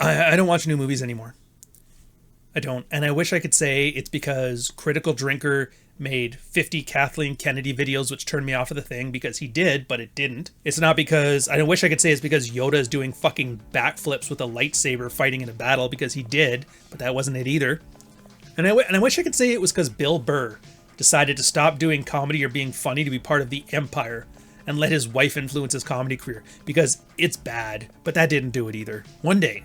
I don't watch new movies anymore. I don't. And I wish I could say it's because Critical Drinker made 50 Kathleen Kennedy videos, which turned me off of the thing, because he did, but it didn't. It's not because, I wish I could say it's because Yoda is doing fucking backflips with a lightsaber fighting in a battle, because he did, but that wasn't it either. And I wish I could say it was because Bill Burr decided to stop doing comedy or being funny to be part of the Empire and let his wife influence his comedy career, because it's bad, but that didn't do it either. One day,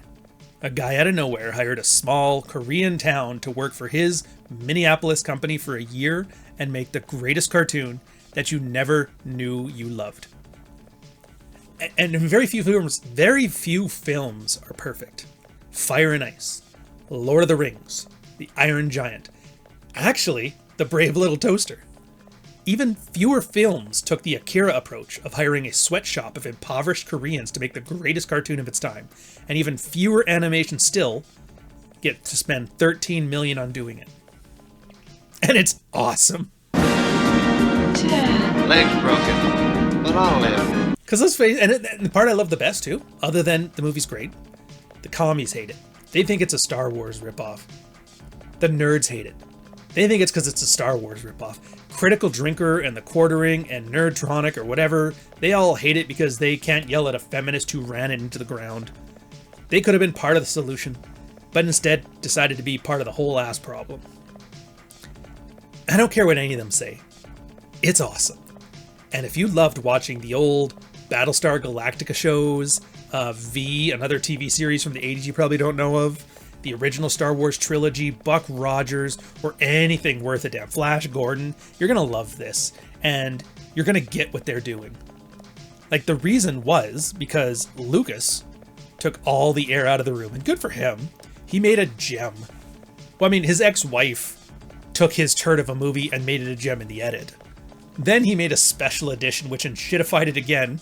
a guy out of nowhere hired a small Korean town to work for his Minneapolis company for a year and make the greatest cartoon that you never knew you loved. And very few films are perfect. Fire and Ice, Lord of the Rings, The Iron Giant, actually, The Brave Little Toaster. Even fewer films took the Akira approach of hiring a sweatshop of impoverished Koreans to make the greatest cartoon of its time. And even fewer animations still get to spend $13 million on doing it. And it's awesome. Legs broken, but I'll live. Because let's face it, and the part I love the best too, other than the movie's great, the commies hate it. They think it's a Star Wars ripoff. The nerds hate it. They think it's because it's a Star Wars ripoff. Critical Drinker and The Quartering and Nerdtronic or whatever, they all hate it because they can't yell at a feminist who ran it into the ground. They could have been part of the solution, but instead decided to be part of the whole ass problem. I don't care what any of them say. It's awesome. And if you loved watching the old Battlestar Galactica shows, V, another TV series from the 80s you probably don't know of, the original Star Wars trilogy, Buck Rogers, or anything worth a damn, Flash Gordon, you're gonna love this, and you're gonna get what they're doing. Like, the reason was because Lucas took all the air out of the room, and good for him. He made a gem. Well, I mean, his ex-wife took his turd of a movie and made it a gem in the edit. Then he made a special edition, which shitified it again,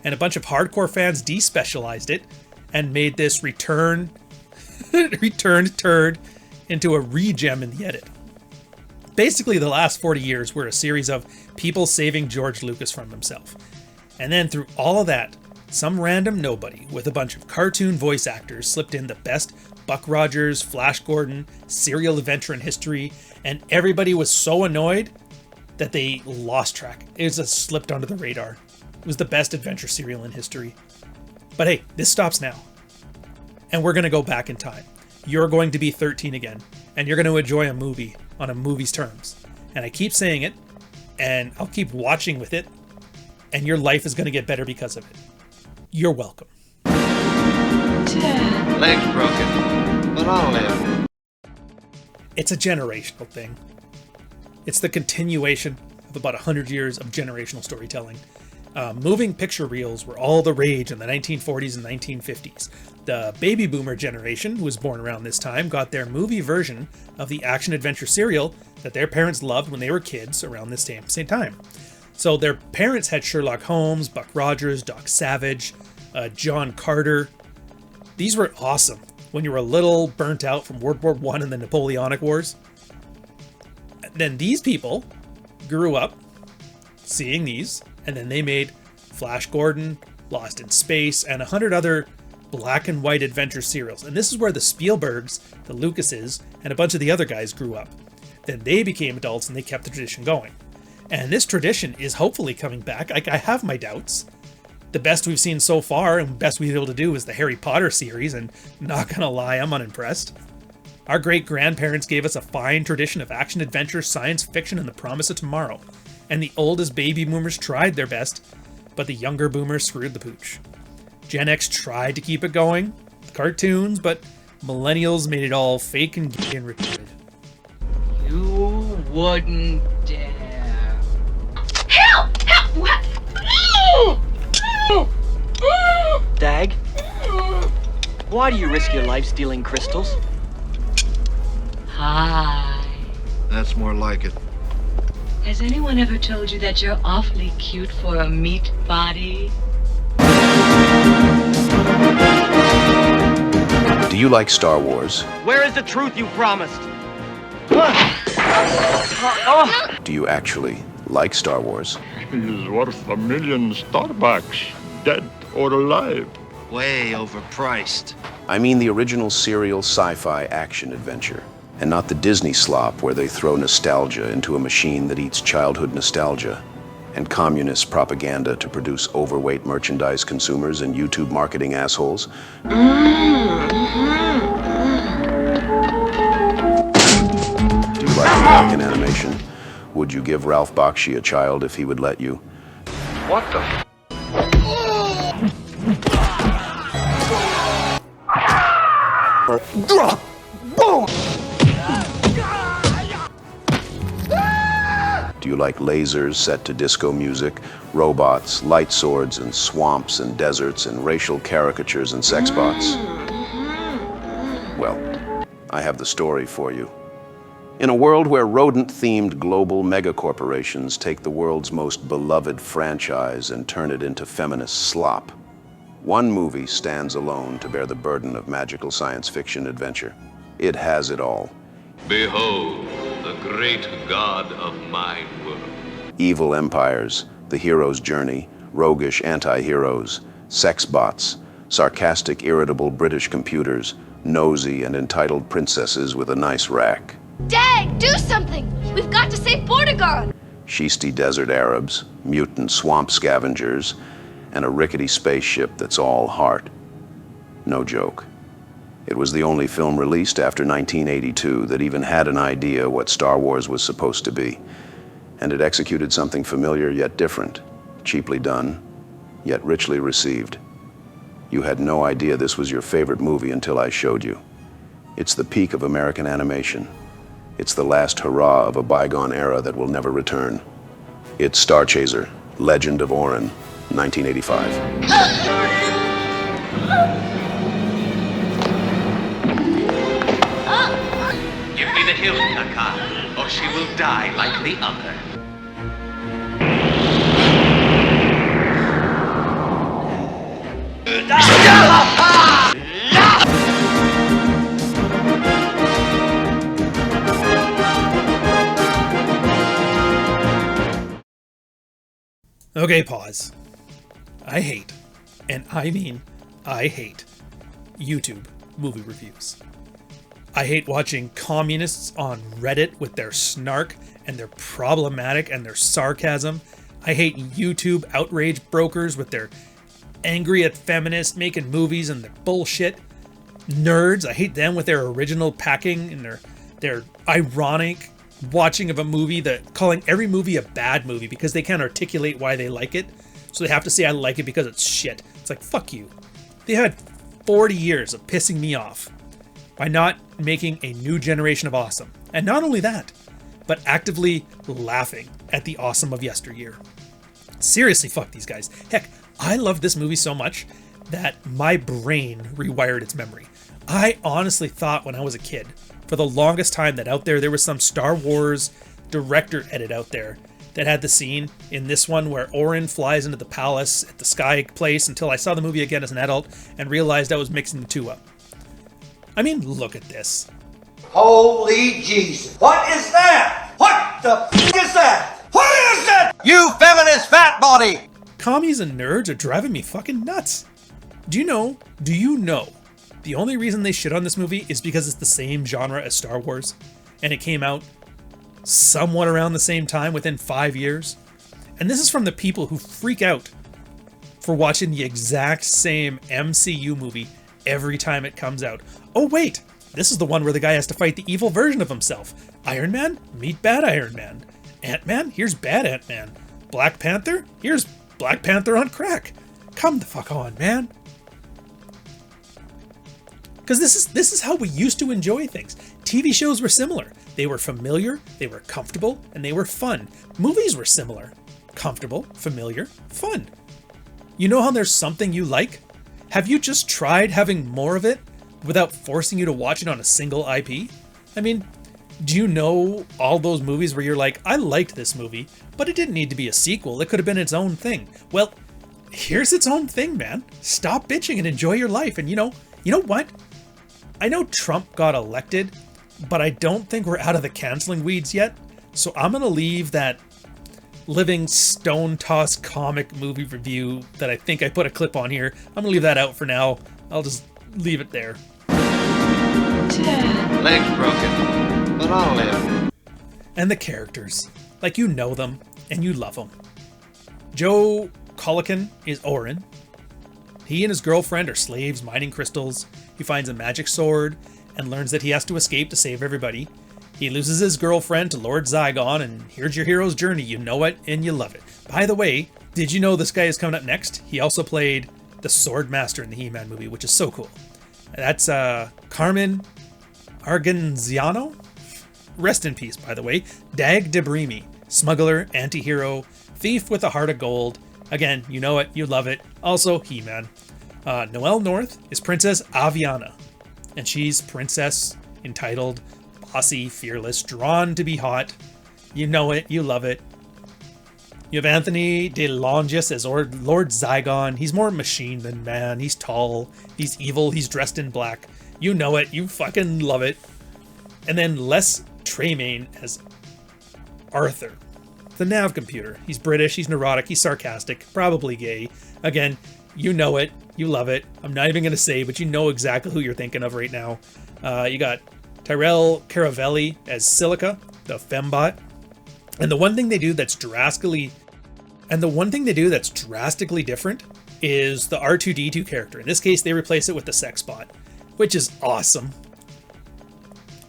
and a bunch of hardcore fans despecialized it, and made this returned turd into a re-gem in the edit. Basically, the last 40 years were a series of people saving George Lucas from himself. And then through all of that, some random nobody with a bunch of cartoon voice actors slipped in the best Buck Rogers, Flash Gordon, serial adventure in history, and everybody was so annoyed that they lost track. It just slipped under the radar. It was the best adventure serial in history. But hey, this stops now. And we're going to go back in time. You're going to be 13 again, and you're going to enjoy a movie on a movie's terms. And I keep saying it, and I'll keep watching with it, and your life is going to get better because of it. You're welcome. Legs broken, but I'll live. It's a generational thing. It's the continuation of about 100 years of generational storytelling. Moving picture reels were all the rage in the 1940s and 1950s. The baby boomer generation, who was born around this time, got their movie version of the action-adventure serial that their parents loved when they were kids around this same time. So their parents had Sherlock Holmes, Buck Rogers, Doc Savage, John Carter. These were awesome when you were a little burnt out from World War I and the Napoleonic Wars. Then these people grew up seeing these, and then they made Flash Gordon, Lost in Space, and 100 other black and white adventure serials. And this is where the Spielbergs, the Lucases, and a bunch of the other guys grew up. Then they became adults and they kept the tradition going. And this tradition is hopefully coming back. I have my doubts. The best we've seen so far and best we've been able to do is the Harry Potter series, and not gonna lie, I'm unimpressed. Our great-grandparents gave us a fine tradition of action, adventure, science fiction, and the promise of tomorrow. And the oldest baby boomers tried their best, but the younger boomers screwed the pooch. Gen X tried to keep it going, cartoons, but millennials made it all fake and gay and retarded. You wouldn't dare. Help! Help! What? Dag, why do you risk your life stealing crystals? Hi. That's more like it. Has anyone ever told you that you're awfully cute for a meat body? Do you like Star Wars? Where is the truth you promised? Do you actually like Star Wars? He's worth 1,000,000 Starbucks, dead or alive. Way overpriced. I mean the original serial sci-fi action adventure, and not the Disney slop where they throw nostalgia into a machine that eats childhood nostalgia, and communist propaganda to produce overweight merchandise consumers and YouTube marketing assholes. Do you like American animation? Would you give Ralph Bakshi a child if he would let you? What the f? Do you like lasers set to disco music, robots, light swords, and swamps and deserts and racial caricatures and sexbots? Well, I have the story for you. In a world where rodent-themed global megacorporations take the world's most beloved franchise and turn it into feminist slop, one movie stands alone to bear the burden of magical science fiction adventure. It has it all. Behold, the great god of my world. Evil empires, the hero's journey, roguish anti-heroes, sexbots, sarcastic, irritable British computers, nosy and entitled princesses with a nice rack. Dag, do something! We've got to save Portugal! Shisty desert Arabs, mutant swamp scavengers, and a rickety spaceship that's all heart. No joke. It was the only film released after 1982 that even had an idea what Star Wars was supposed to be. And it executed something familiar yet different, cheaply done, yet richly received. You had no idea this was your favorite movie until I showed you. It's the peak of American animation. It's the last hurrah of a bygone era that will never return. It's Starchaser, Legend of Orin, 1985. Give me the hilt, Kaka, or she will die like the other. Okay, pause. I hate, and I mean I hate, YouTube movie reviews. I hate watching communists on Reddit with their snark and their problematic and their sarcasm. I hate YouTube outrage brokers with their angry at feminists making movies and their bullshit. Nerds, I hate them with their original packing and their ironic watching of a movie, that calling every movie a bad movie because they can't articulate why they like it. So they have to say I like it because it's shit. It's like, fuck you. They had 40 years of pissing me off by not making a new generation of awesome. And not only that, but actively laughing at the awesome of yesteryear. Seriously, fuck these guys. Heck, I love this movie so much that my brain rewired its memory. I honestly thought when I was a kid, for the longest time, that out there was some Star Wars director edit out there that had the scene in this one where Orin flies into the palace at the Sky Place, until I saw the movie again as an adult and realized I was mixing the two up. I mean, look at this. Holy Jesus. What is that? What the f*** is that? What is that? You feminist fat body! Commies and nerds are driving me fucking nuts. Do you know, the only reason they shit on this movie is because it's the same genre as Star Wars, and it came out somewhat around the same time, within 5 years. And this is from the people who freak out for watching the exact same MCU movie every time it comes out. Oh wait, this is the one where the guy has to fight the evil version of himself. Iron Man? Meet bad Iron Man. Ant-Man? Here's bad Ant-Man. Black Panther? Here's Black Panther on crack. Come the fuck on, man. Because this is how we used to enjoy things. TV shows were similar. They were familiar, they were comfortable, and they were fun. Movies were similar. Comfortable, familiar, fun. You know how there's something you like? Have you just tried having more of it without forcing you to watch it on a single IP? I mean, do you know all those movies where you're like, I liked this movie, but it didn't need to be a sequel. It could have been its own thing. Well, here's its own thing, man. Stop bitching and enjoy your life. And you know what? I know Trump got elected, but I don't think we're out of the canceling weeds yet. So I'm going to leave that living stone-tossed comic movie review that I think I put a clip on here. I'm gonna leave that out for now. I'll just leave it there. Leg's broken, but I'll live. And the characters. Like, you know them, and you love them. Joe Colican is Orin. He and his girlfriend are slaves mining crystals. He finds a magic sword and learns that he has to escape to save everybody. He loses his girlfriend to Lord Zygon, and here's your hero's journey. You know it, and you love it. By the way, did you know this guy is coming up next? He also played the Sword Master in the He-Man movie, which is so cool. That's Carmen Argenziano? Rest in peace, by the way. Dag Debrimi, smuggler, anti-hero, thief with a heart of gold. Again, you know it, you love it. Also, He-Man. Noelle North is Princess Aviana, and she's princess, entitled, bossy, fearless, drawn to be hot. You know it, you love it. You have Anthony De Longis as Lord Zygon. He's more machine than man. He's tall, he's evil, he's dressed in black. You know it, you fucking love it. And then Les Tremayne as Arthur, the nav computer. He's British, he's neurotic, he's sarcastic, probably gay. Again, you know it, you love it. I'm not even going to say, but you know exactly who you're thinking of right now. You got Tyrell Caravelli as Silica, the fembot. And the one thing they do that's drastically different is the R2-D2 character. In this case, they replace it with the sexbot, which is awesome.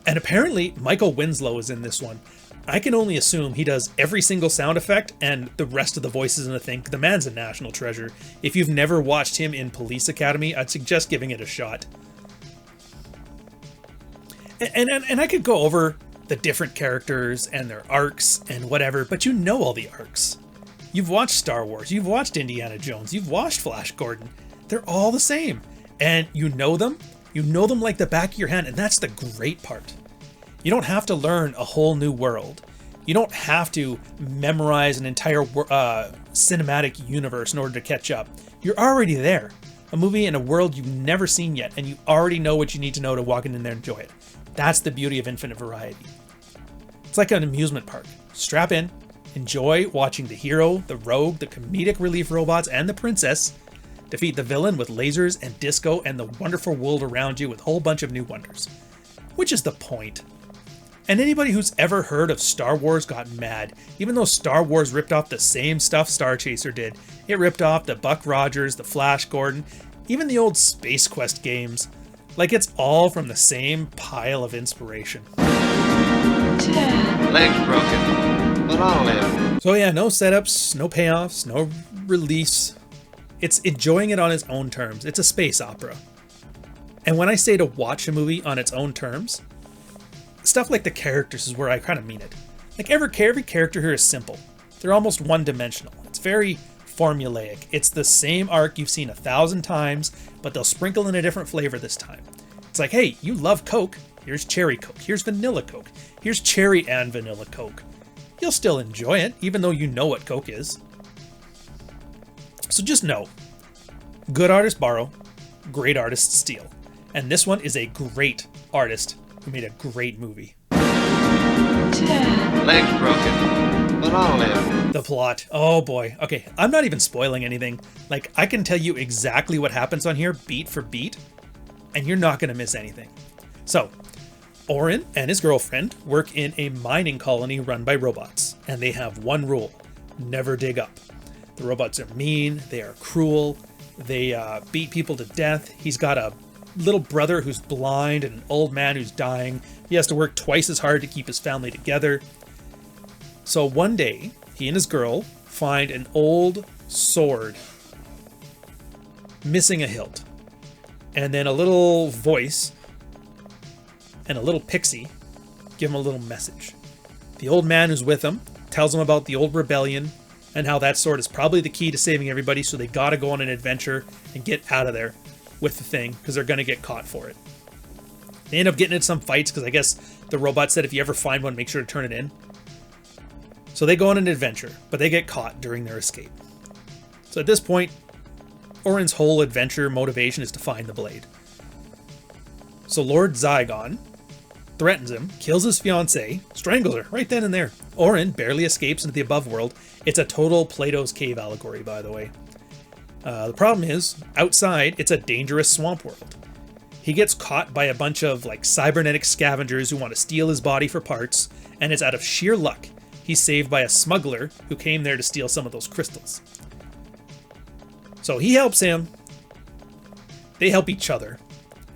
And apparently, Michael Winslow is in this one. I can only assume he does every single sound effect and the rest of the voices in the thing. The man's a national treasure. If you've never watched him in Police Academy, I'd suggest giving it a shot. And I could go over the different characters and their arcs and whatever, but you know all the arcs. You've watched Star Wars, you've watched Indiana Jones, you've watched Flash Gordon. They're all the same. And you know them like the back of your hand, and that's the great part. You don't have to learn a whole new world. You don't have to memorize an entire cinematic universe in order to catch up. You're already there. A movie in a world you've never seen yet, and you already know what you need to know to walk in there and enjoy it. That's the beauty of infinite variety. It's like an amusement park. Strap in, enjoy watching the hero, the rogue, the comedic relief robots, and the princess defeat the villain with lasers and disco and the wonderful world around you with a whole bunch of new wonders. Which is the point. And anybody who's ever heard of Star Wars got mad, even though Star Wars ripped off the same stuff Starchaser did. It ripped off the Buck Rogers, the Flash Gordon, even the old Space Quest games. Like it's all from the same pile of inspiration. Leg's broken, but I'll live. So yeah, no setups, no payoffs, no release. It's enjoying it on its own terms. It's a space opera. And when I say to watch a movie on its own terms, stuff like the characters is where I kind of mean it. Like every character here is simple. They're almost one-dimensional. It's very formulaic. It's the same arc you've seen 1,000 times, but they'll sprinkle in a different flavor this time. It's like, hey, you love Coke. Here's cherry Coke. Here's vanilla Coke. Here's cherry and vanilla Coke. You'll still enjoy it, even though you know what Coke is. So just know, good artists borrow, great artists steal. And this one is a great artist who made a great movie. Leg's broken, but I'll live. The plot. Oh boy. Okay, I'm not even spoiling anything. Like, I can tell you exactly what happens on here, beat for beat, and you're not going to miss anything. So, Orin and his girlfriend work in a mining colony run by robots, and they have one rule: never dig up. The robots are mean, they are cruel, they beat people to death. He's got a little brother who's blind and an old man who's dying. He has to work twice as hard to keep his family together. So one day, he and his girl find an old sword missing a hilt. And then a little voice and a little pixie give him a little message. The old man who's with him tells him about the old rebellion and how that sword is probably the key to saving everybody, so they gotta go on an adventure and get out of there with the thing, because they're gonna get caught for it. They end up getting into some fights, because I guess the robot said if you ever find one, make sure to turn it in. So they go on an adventure, but they get caught during their escape. So at this point, Orin's whole adventure motivation is to find the blade. So Lord Zygon threatens him, kills his fiancée, strangles her right then and there. Orin barely escapes into the above world. It's a total Plato's Cave allegory, by the way. The problem is, outside, it's a dangerous swamp world. He gets caught by a bunch of like cybernetic scavengers who want to steal his body for parts, and it's out of sheer luck he's saved by a smuggler who came there to steal some of those crystals. So he helps him. They help each other.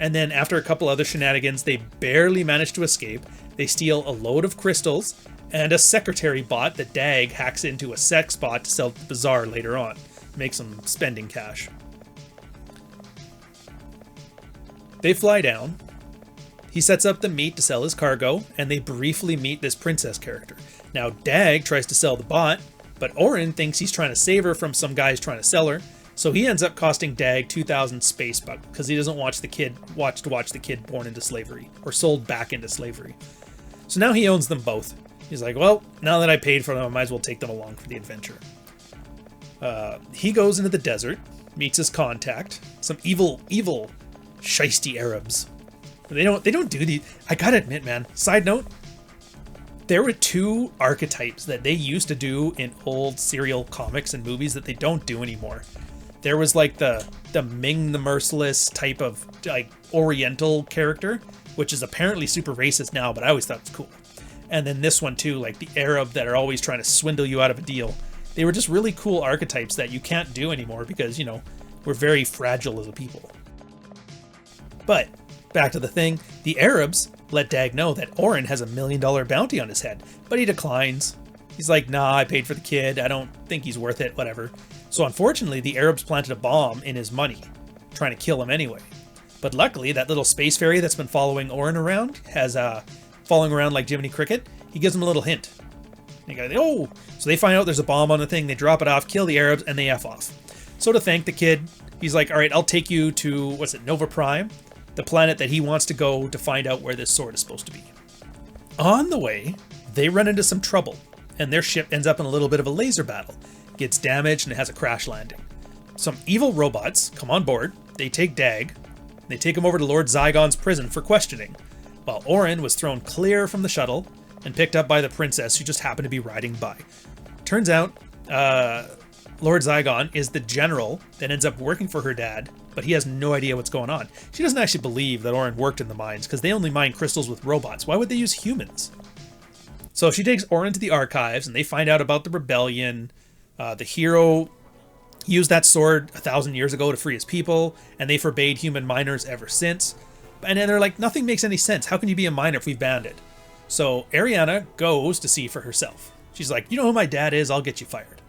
And then after a couple other shenanigans, they barely manage to escape. They steal a load of crystals and a secretary bot that Dag hacks into a sex bot to sell at the bazaar later on. Makes them spending cash. They fly down. He sets up the meat to sell his cargo, and they briefly meet this princess character. Now Dag tries to sell the bot, but Orin thinks he's trying to save her from some guys trying to sell her, so he ends up costing Dag 2,000 space bucks because he doesn't watch the kid born into slavery or sold back into slavery. So now he owns them both. He's like, well, now that I paid for them, I might as well take them along for the adventure. He goes into the desert, meets his contact, some evil, shisty Arabs. They don't do these. I gotta admit, man. Side note, there were two archetypes that they used to do in old serial comics and movies that they don't do anymore. There was like the Ming the Merciless type of like Oriental character, which is apparently super racist now, but I always thought it was cool. And then this one too, like the Arab that are always trying to swindle you out of a deal. They were just really cool archetypes that you can't do anymore because, you know, we're very fragile as a people. But back to the thing, the Arabs let Dag know that Orin has $1 million bounty on his head, but he declines. He's like, nah, I paid for the kid. I don't think he's worth it, whatever. So unfortunately, the Arabs planted a bomb in his money, trying to kill him anyway. But luckily, that little space fairy that's been following Orin around has, following around like Jiminy Cricket, he gives him a little hint. And you go, oh! So they find out there's a bomb on the thing, they drop it off, kill the Arabs, and they F off. So to thank the kid, he's like, alright, I'll take you to, Nova Prime? The planet that he wants to go to find out where this sword is supposed to be. On the way, they run into some trouble, and their ship ends up in a little bit of a laser battle. Gets damaged and it has a crash landing. Some evil robots come on board, they take Dag, they take him over to Lord Zygon's prison for questioning, while Orin was thrown clear from the shuttle and picked up by the princess who just happened to be riding by. Turns out, Lord Zygon is the general that ends up working for her dad, but he has no idea what's going on. She doesn't actually believe that Orin worked in the mines because they only mine crystals with robots. Why would they use humans? So she takes Orin to the archives and they find out about the rebellion. The hero used that sword 1,000 years ago to free his people, and they forbade human miners ever since. And then they're like, nothing makes any sense. How can you be a miner if we've banned it? So Ariana goes to see for herself. She's like, you know who my dad is? I'll get you fired.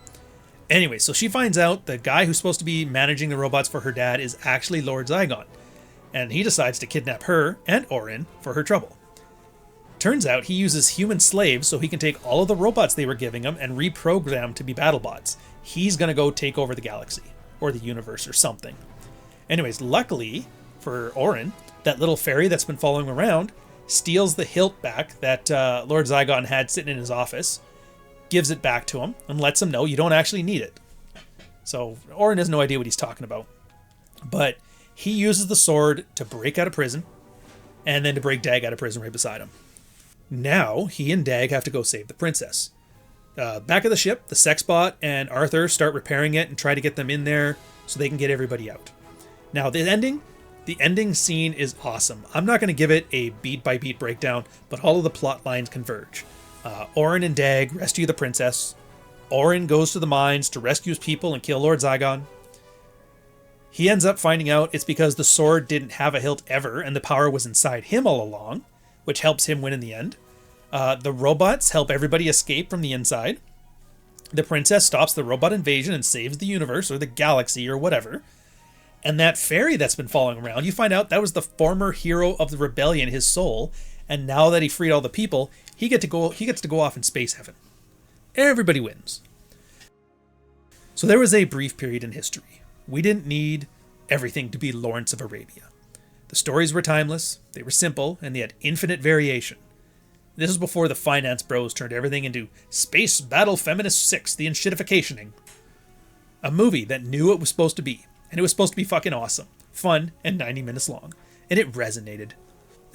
Anyway, so she finds out the guy who's supposed to be managing the robots for her dad is actually Lord Zygon. And he decides to kidnap her and Orin for her trouble. Turns out he uses human slaves so he can take all of the robots they were giving him and reprogram to be BattleBots. He's going to go take over the galaxy or the universe or something. Anyways, luckily for Orin, that little fairy that's been following around steals the hilt back that Lord Zygon had sitting in his office, gives it back to him, and lets him know you don't actually need it. So Orin has no idea what he's talking about. But he uses the sword to break out of prison, and then to break Dag out of prison right beside him. Now, he and Dag have to go save the princess. Back of the ship, the sexbot and Arthur start repairing it and try to get them in there so they can get everybody out. Now, the ending scene is awesome. I'm not going to give it a beat-by-beat breakdown, but all of the plot lines converge. Orin and Dag rescue the princess. Orin goes to the mines to rescue his people and kill Lord Zygon. He ends up finding out it's because the sword didn't have a hilt ever and the power was inside him all along, which helps him win in the end. The robots help everybody escape from the inside. The princess stops the robot invasion and saves the universe or the galaxy or whatever. And that fairy that's been following around, you find out that was the former hero of the rebellion, his soul. And now that he freed all the people, he gets to go off in space heaven. Everybody wins. So there was a brief period in history. We didn't need everything to be Lawrence of Arabia. The stories were timeless, they were simple, and they had infinite variation. This was before the finance bros turned everything into Space Battle Feminist 6, the Enshittificationing. A movie that knew what it was supposed to be, and it was supposed to be fucking awesome, fun, and 90 minutes long. And it resonated.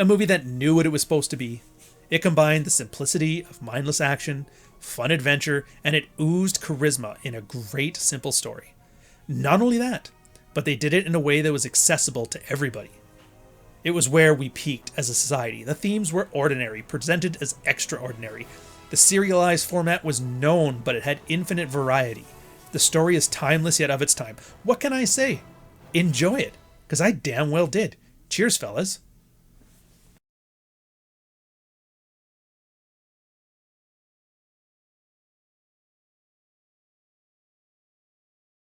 A movie that knew what it was supposed to be. It combined the simplicity of mindless action, fun adventure, and it oozed charisma in a great, simple story. Not only that, but they did it in a way that was accessible to everybody. It was where we peaked as a society. The themes were ordinary, presented as extraordinary. The serialized format was known, but it had infinite variety. The story is timeless yet of its time. What can I say? Enjoy it, because I damn well did. Cheers, fellas.